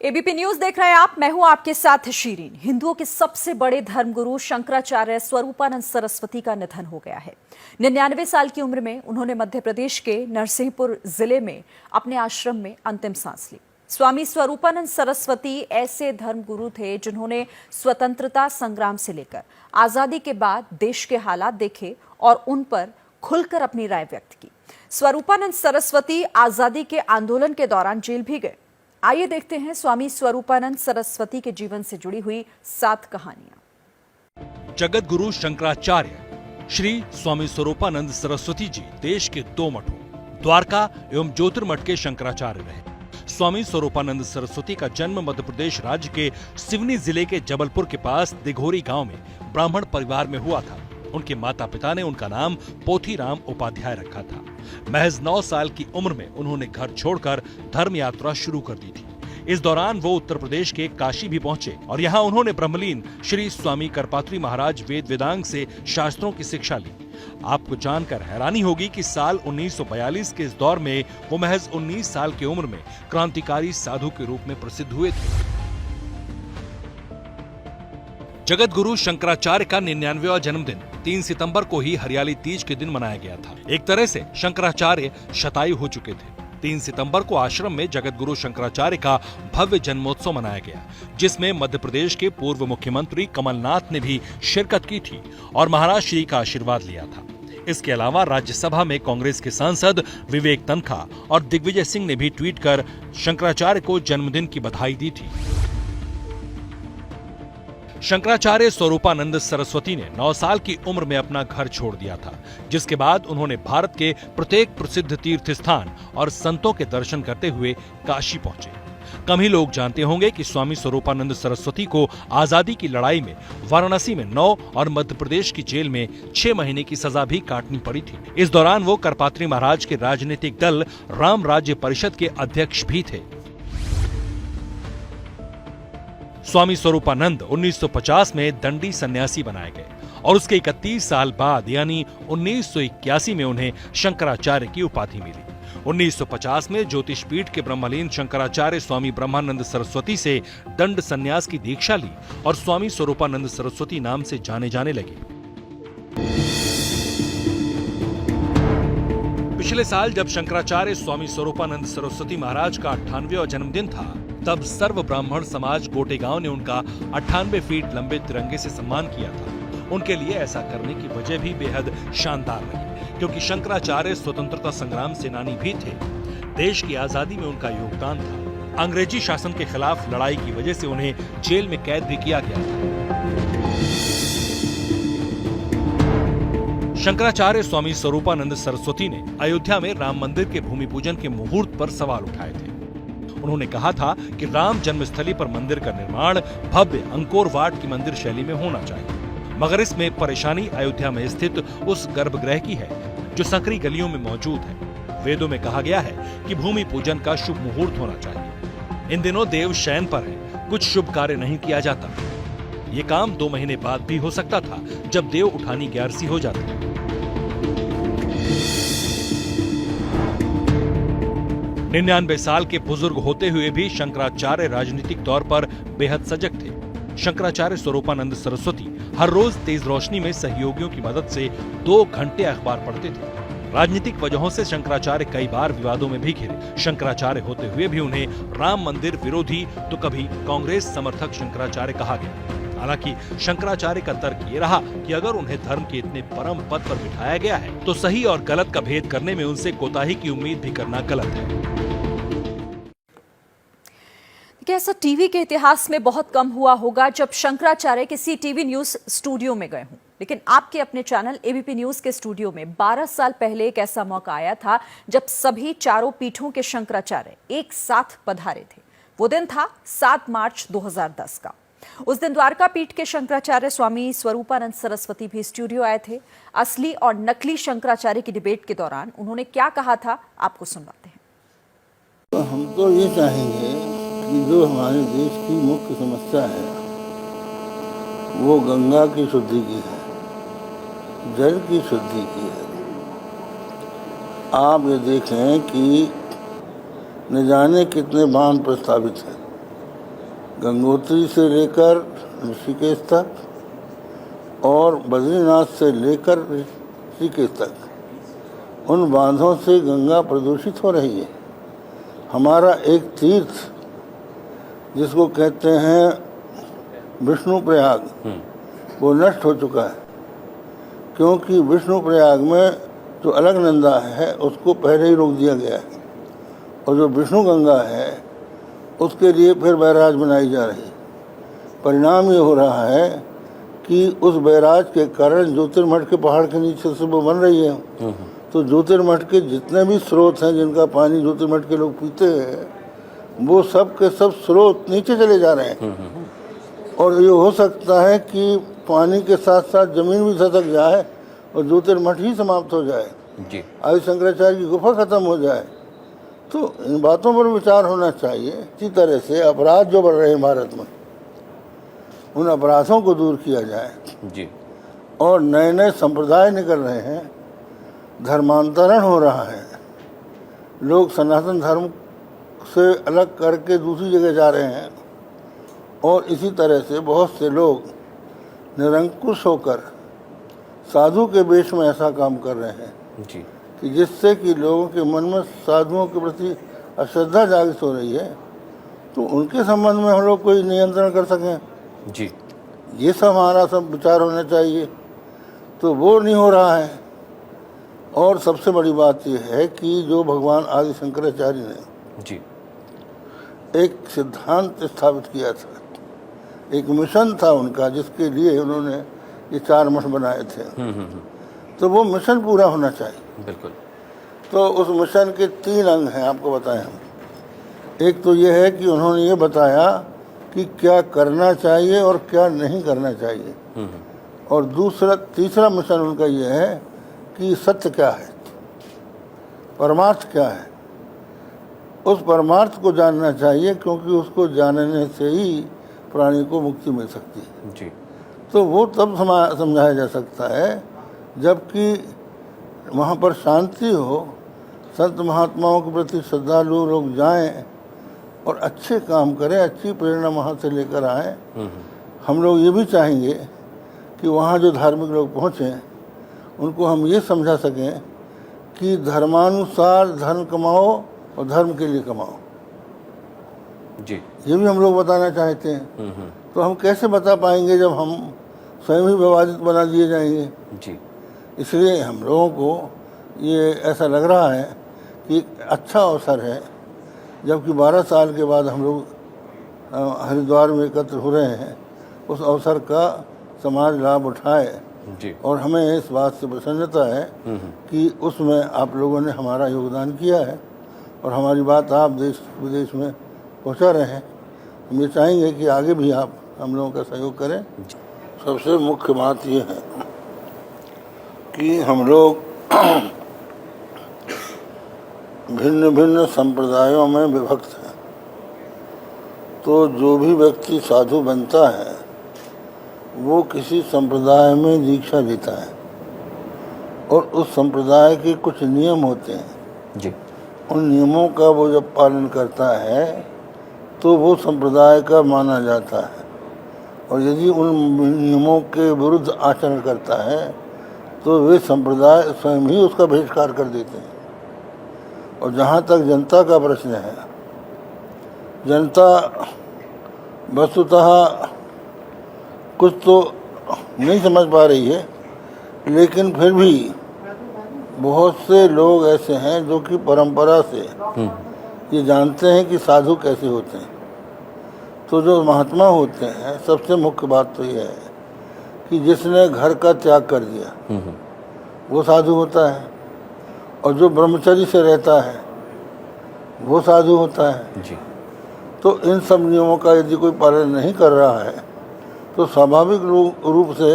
ABP news देख रहे हैं आप। मैं हूं आपके साथ शिरीन। हिंदुओं के सबसे बड़े धर्मगुरु शंकराचार्य स्वरूपानंद सरस्वती का निधन हो गया है। 99 साल की उम्र में उन्होंने मध्य प्रदेश के नरसिंहपुर जिले में अपने आश्रम में अंतिम सांस ली। स्वामी स्वरूपानंद सरस्वती ऐसे धर्मगुरु थे जिन्होंने स्वतंत्रता संग्राम से लेकर आजादी के बाद देश के हालात देखे और उन पर खुलकर अपनी राय व्यक्त की। स्वरूपानंद सरस्वती आजादी के आंदोलन के दौरान जेल भी गए। आइए देखते हैं स्वामी स्वरूपानंद सरस्वती के जीवन से जुड़ी हुई 7 कहानियां। जगत गुरु शंकराचार्य श्री स्वामी स्वरूपानंद सरस्वती जी देश के 2 मठों द्वारका एवं ज्योतिर्मठ के शंकराचार्य रहे। स्वामी स्वरूपानंद सरस्वती का जन्म मध्य प्रदेश राज्य के सिवनी जिले के जबलपुर के पास दिघोरी गांव में ब्राह्मण परिवार में हुआ था। उनके माता पिता ने उनका नाम पोथीराम उपाध्याय रखा था। महज 9 साल की उम्र में उन्होंने घर छोड़कर धर्म यात्रा शुरू कर दी थी। इस दौरान वो उत्तर प्रदेश के काशी भी पहुंचे और यहाँ उन्होंने ब्रह्मलीन श्री स्वामी करपात्री महाराज वेद वेदांग से शास्त्रों की शिक्षा ली। आपको जानकर हैरानी होगी कि साल 1942 के इस दौर में वो महज 19 साल की उम्र में क्रांतिकारी साधु के रूप में प्रसिद्ध हुए थे। जगत गुरु शंकराचार्य का 99वां जन्मदिन 3 सितंबर को ही हरियाली तीज के दिन मनाया गया था। एक तरह से शंकराचार्य शतायु हो चुके थे। 3 सितंबर को आश्रम में जगत गुरु शंकराचार्य का भव्य जन्मोत्सव मनाया गया, जिसमें मध्य प्रदेश के पूर्व मुख्यमंत्री कमलनाथ ने भी शिरकत की थी और महाराज श्री का आशीर्वाद लिया था। इसके अलावा राज्यसभा में कांग्रेस के सांसद विवेक तन्खा और दिग्विजय सिंह ने भी ट्वीट कर शंकराचार्य को जन्मदिन की बधाई दी थी। शंकराचार्य स्वरूपानंद सरस्वती ने 9 साल की उम्र में अपना घर छोड़ दिया था, जिसके बाद उन्होंने भारत के प्रत्येक प्रसिद्ध तीर्थ स्थान और संतों के दर्शन करते हुए काशी पहुंचे। कम ही लोग जानते होंगे कि स्वामी स्वरूपानंद सरस्वती को आजादी की लड़ाई में वाराणसी में 9 और मध्य प्रदेश की जेल में 6 महीने की सजा भी काटनी पड़ी थी। इस दौरान वो करपात्री महाराज के राजनीतिक दल राम राज्य परिषद के अध्यक्ष भी थे। स्वामी स्वरूपानंद 1950 में दंडी सन्यासी बनाए गए और उसके 31 साल बाद यानी 1981 में उन्हें शंकराचार्य की उपाधि मिली। 1950 में ज्योतिष पीठ के ब्रह्मलीन शंकराचार्य स्वामी ब्रह्मानंद सरस्वती से दंड सन्यास की दीक्षा ली और स्वामी स्वरूपानंद सरस्वती नाम से जाने जाने लगे। पिछले साल जब शंकराचार्य स्वामी स्वरूपानंद सरस्वती महाराज का 98वां जन्मदिन था, तब सर्व ब्राह्मण समाज गोटेगांव ने उनका 98 फीट लंबे तिरंगे से सम्मान किया था। उनके लिए ऐसा करने की वजह भी बेहद शानदार रही, क्योंकि शंकराचार्य स्वतंत्रता संग्राम सेनानी भी थे। देश की आजादी में उनका योगदान था। अंग्रेजी शासन के खिलाफ लड़ाई की वजह से उन्हें जेल में कैद भी किया गया था। शंकराचार्य स्वामी स्वरूपानंद सरस्वती ने अयोध्या में राम मंदिर के भूमि पूजन के मुहूर्त पर सवाल उठाए थे। उन्होंने कहा था कि राम जन्मस्थली पर मंदिर का निर्माण भव्य अंकोर वाट की मंदिर शैली में होना चाहिए, मगर इसमें परेशानी अयोध्या में स्थित उस गर्भगृह की है जो संकरी गलियों में मौजूद है। वेदों में कहा गया है कि भूमि पूजन का शुभ मुहूर्त होना चाहिए। इन दिनों देव शयन पर है, कुछ शुभ कार्य नहीं किया जाता। ये काम 2 महीने बाद भी हो सकता था, जब देव उठानी 11सी हो जाती। 99 साल के बुजुर्ग होते हुए भी शंकराचार्य राजनीतिक तौर पर बेहद सजग थे। शंकराचार्य स्वरूपानंद सरस्वती हर रोज तेज रोशनी में सहयोगियों की मदद से 2 घंटे अखबार पढ़ते थे। राजनीतिक वजहों से शंकराचार्य कई बार विवादों में भी घिरे। शंकराचार्य होते हुए भी उन्हें राम मंदिर विरोधी तो कभी कांग्रेस समर्थक शंकराचार्य कहा गया। हालांकि शंकराचार्य का तर्क ये रहा कि अगर उन्हें धर्म के इतने परम पद पर बिठाया गया है, तो सही और गलत का भेद करने में उनसे कोताही की उम्मीद भी करना गलत है। ऐसा टीवी के इतिहास में बहुत कम हुआ होगा जब शंकराचार्य किसी टीवी न्यूज स्टूडियो में गए हों, लेकिन आपके अपने चैनल एबीपी न्यूज के स्टूडियो में 12 साल पहले एक ऐसा मौका आया था जब सभी चारों पीठों के शंकराचार्य एक साथ पधारे थे। वो दिन था 7 मार्च 2010 का। उस दिन द्वारका पीठ के शंकराचार्य स्वामी स्वरूपानंद सरस्वती भी स्टूडियो आए थे। असली और नकली शंकराचार्य की डिबेट के दौरान उन्होंने क्या कहा था, आपको सुनवाते हैं। तो हम तो ये चाहेंगे कि जो हमारे देश की मुख्य समस्या है वो गंगा की शुद्धि की है, जल की शुद्धि की है। आप ये देखें कि न जाने कितने बांध प्रस्तावित हैं, गंगोत्री से लेकर ऋषिकेश तक और बद्रीनाथ से लेकर ऋषिकेश तक उन बांधों से गंगा प्रदूषित हो रही है। हमारा एक तीर्थ जिसको कहते हैं विष्णु प्रयाग, वो नष्ट हो चुका है, क्योंकि विष्णु प्रयाग में जो अलकनंदा है उसको पहले ही रोक दिया गया है, और जो विष्णु गंगा है उसके लिए फिर बैराज बनाई जा रही है। परिणाम ये हो रहा है कि उस बैराज के कारण ज्योतिर्मठ के पहाड़ के नीचे से वो बन रही है, तो ज्योतिर्मठ के जितने भी स्रोत हैं जिनका पानी ज्योतिर्मठ के लोग पीते हैं वो सब के सब स्रोत नीचे चले जा रहे हैं। और ये हो सकता है कि पानी के साथ साथ जमीन भी खसक जाए और ज्योतिर्मठ ही समाप्त हो जाए, आदि शंकराचार्य की गुफा खत्म हो जाए। तो इन बातों पर विचार होना चाहिए। इसी तरह से अपराध जो बढ़ रहे हैं भारत में, उन अपराधों को दूर किया जाए जी। और नए नए संप्रदाय निकल रहे हैं, धर्मांतरण हो रहा है, लोग सनातन धर्म से अलग करके दूसरी जगह जा रहे हैं, और इसी तरह से बहुत से लोग निरंकुश होकर साधु के वेश में ऐसा काम कर रहे हैं जी, कि जिससे कि लोगों के मन में साधुओं के प्रति अश्रद्धा जागृत हो रही है। तो उनके संबंध में हम लोग कोई नियंत्रण कर सकें जी, ये सब हमारा सब विचार होना चाहिए। तो वो नहीं हो रहा है। और सबसे बड़ी बात यह है कि जो भगवान आदि शंकराचार्य ने जी एक सिद्धांत स्थापित किया था, एक मिशन था उनका, जिसके लिए उन्होंने ये 4 मठ बनाए थे, तो वो मिशन पूरा होना चाहिए। बिल्कुल। तो उस मिशन के 3 अंग हैं, आपको बताएं हम। एक तो ये है कि उन्होंने ये बताया कि क्या करना चाहिए और क्या नहीं करना चाहिए, और तीसरा मिशन उनका ये है कि सत्य क्या है, परमार्थ क्या है। उस परमार्थ को जानना चाहिए, क्योंकि उसको जानने से ही प्राणी को मुक्ति मिल सकती है जी। तो वो तब समझाया जा सकता है जबकि वहाँ पर शांति हो, संत महात्माओं के प्रति श्रद्धालु लोग जाएं और अच्छे काम करें, अच्छी प्रेरणा वहाँ से लेकर आएँ। हम लोग ये भी चाहेंगे कि वहाँ जो धार्मिक लोग पहुँचें उनको हम ये समझा सकें कि धर्मानुसार धन कमाओ और धर्म के लिए कमाओ जी, ये भी हम लोग बताना चाहते हैं। तो हम कैसे बता पाएंगे जब हम स्वयं ही विवादित बना दिए जाएंगे जी। इसलिए हम लोगों को ये ऐसा लग रहा है कि एक अच्छा अवसर है, जबकि 12 साल के बाद हम लोग हरिद्वार में एकत्र हो रहे हैं, उस अवसर का समाज लाभ उठाए जी। और हमें इस बात से प्रसन्नता है कि उसमें आप लोगों ने हमारा योगदान किया है और हमारी बात आप देश विदेश में पहुंचा रहे हैं। हम ये चाहेंगे कि आगे भी आप हम लोगों का सहयोग करें। सबसे मुख्य बात ये है कि हम लोग भिन्न भिन्न संप्रदायों में विभक्त हैं, तो जो भी व्यक्ति साधु बनता है वो किसी संप्रदाय में दीक्षा लेता है, और उस संप्रदाय के कुछ नियम होते हैं जी। उन नियमों का वो जब पालन करता है तो वो संप्रदाय का माना जाता है, और यदि उन नियमों के विरुद्ध आचरण करता है तो वे संप्रदाय स्वयं ही उसका बहिष्कार कर देते हैं। और जहाँ तक जनता का प्रश्न है, जनता वस्तुतः कुछ तो नहीं समझ पा रही है, लेकिन फिर भी बहुत से लोग ऐसे हैं जो कि परंपरा से ये जानते हैं कि साधु कैसे होते हैं। तो जो महात्मा होते हैं, सबसे मुख्य बात तो ये है कि जिसने घर का त्याग कर दिया वो साधु होता है, और जो ब्रह्मचर्य से रहता है वो साधु होता है जी। तो इन सब नियमों का यदि कोई पालन नहीं कर रहा है तो स्वाभाविक रूप से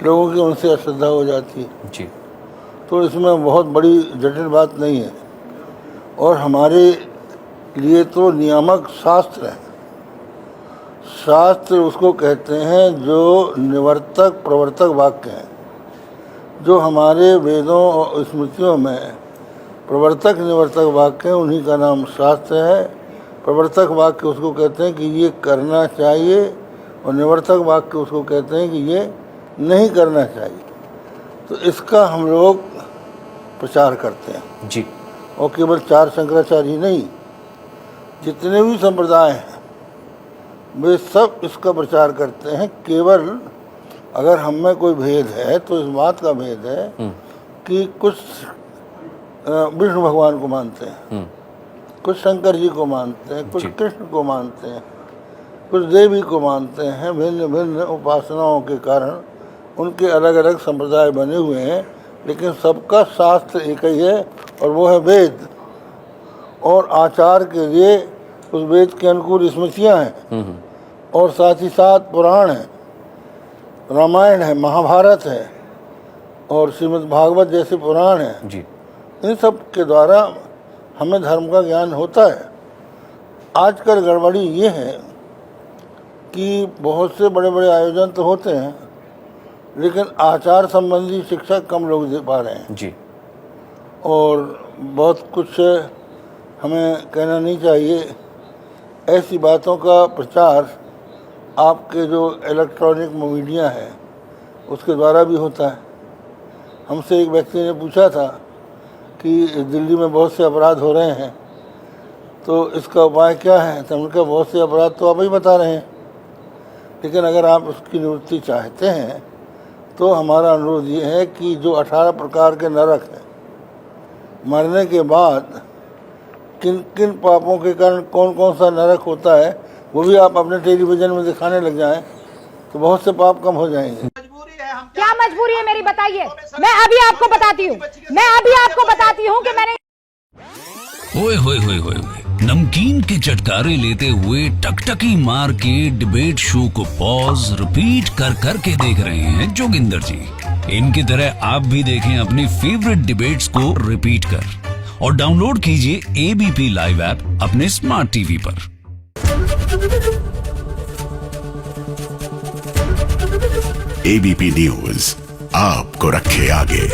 लोगों की उनसे अश्रद्धा हो जाती है जी। तो इसमें बहुत बड़ी जटिल बात नहीं है, और हमारे लिए तो नियामक शास्त्र है। शास्त्र उसको कहते हैं जो निवर्तक प्रवर्तक वाक्य हैं। जो हमारे वेदों और स्मृतियों में प्रवर्तक निवर्तक वाक्य हैं, उन्हीं का नाम शास्त्र है, प्रवर्तक वाक्य उसको कहते हैं कि ये करना चाहिए, और निवर्तक वाक्य उसको कहते हैं कि ये नहीं करना चाहिए। तो इसका हम लोग प्रचार करते हैं जी। और केवल 4 शंकराचार्य नहीं, जितने भी संप्रदाय हैं वे सब इसका प्रचार करते हैं। केवल अगर हम में कोई भेद है तो इस बात का भेद है कि कुछ विष्णु भगवान को मानते हैं, कुछ शंकर जी को मानते हैं, कुछ कृष्ण को मानते हैं, कुछ देवी को मानते हैं। भिन्न भिन्न उपासनाओं के कारण उनके अलग अलग संप्रदाय बने हुए हैं, लेकिन सबका शास्त्र एक ही है और वो है वेद। और आचार के लिए उस वेद के अनुकूल स्मृतियाँ हैं और साथ ही साथ पुराण है, रामायण है, महाभारत है और श्रीमद् भागवत जैसे पुराण हैं जी। इन सब के द्वारा हमें धर्म का ज्ञान होता है। आजकल गड़बड़ी ये है कि बहुत से बड़े बड़े आयोजन तो होते हैं, लेकिन आचार संबंधी शिक्षा कम लोग दे पा रहे हैं जी। और बहुत कुछ हमें कहना नहीं चाहिए। ऐसी बातों का प्रचार आपके जो इलेक्ट्रॉनिक मीडिया है उसके द्वारा भी होता है। हमसे एक व्यक्ति ने पूछा था कि दिल्ली में बहुत से अपराध हो रहे हैं तो इसका उपाय क्या है, तो उनका बहुत से अपराध तो आप ही बता रहे हैं, लेकिन अगर आप उसकी निवृत्ति चाहते हैं तो हमारा अनुरोध ये है कि जो 18 प्रकार के नरक हैं, मरने के बाद किन किन पापों के कारण कौन कौन सा नरक होता है वो भी आप अपने टेलीविज़न में दिखाने लग जाएं तो बहुत से पाप कम हो जाएंगे। क्या मजबूरी है मेरी बताइए? मैं अभी आपको बताती हूँ कि मैंने ओए होए होए होए नमकीन के चटकारे लेते हुए टकटकी मार के डिबेट शो को पॉज रिपीट कर करके देख रहे हैं जोगिंदर जी। इनकी तरह आप भी देखें अपनी फेवरेट डिबेट्स को रिपीट कर और डाउनलोड कीजिए एबीपी लाइव ऐप अपने स्मार्ट टीवी पर। एबीपी न्यूज आपको रखे आगे।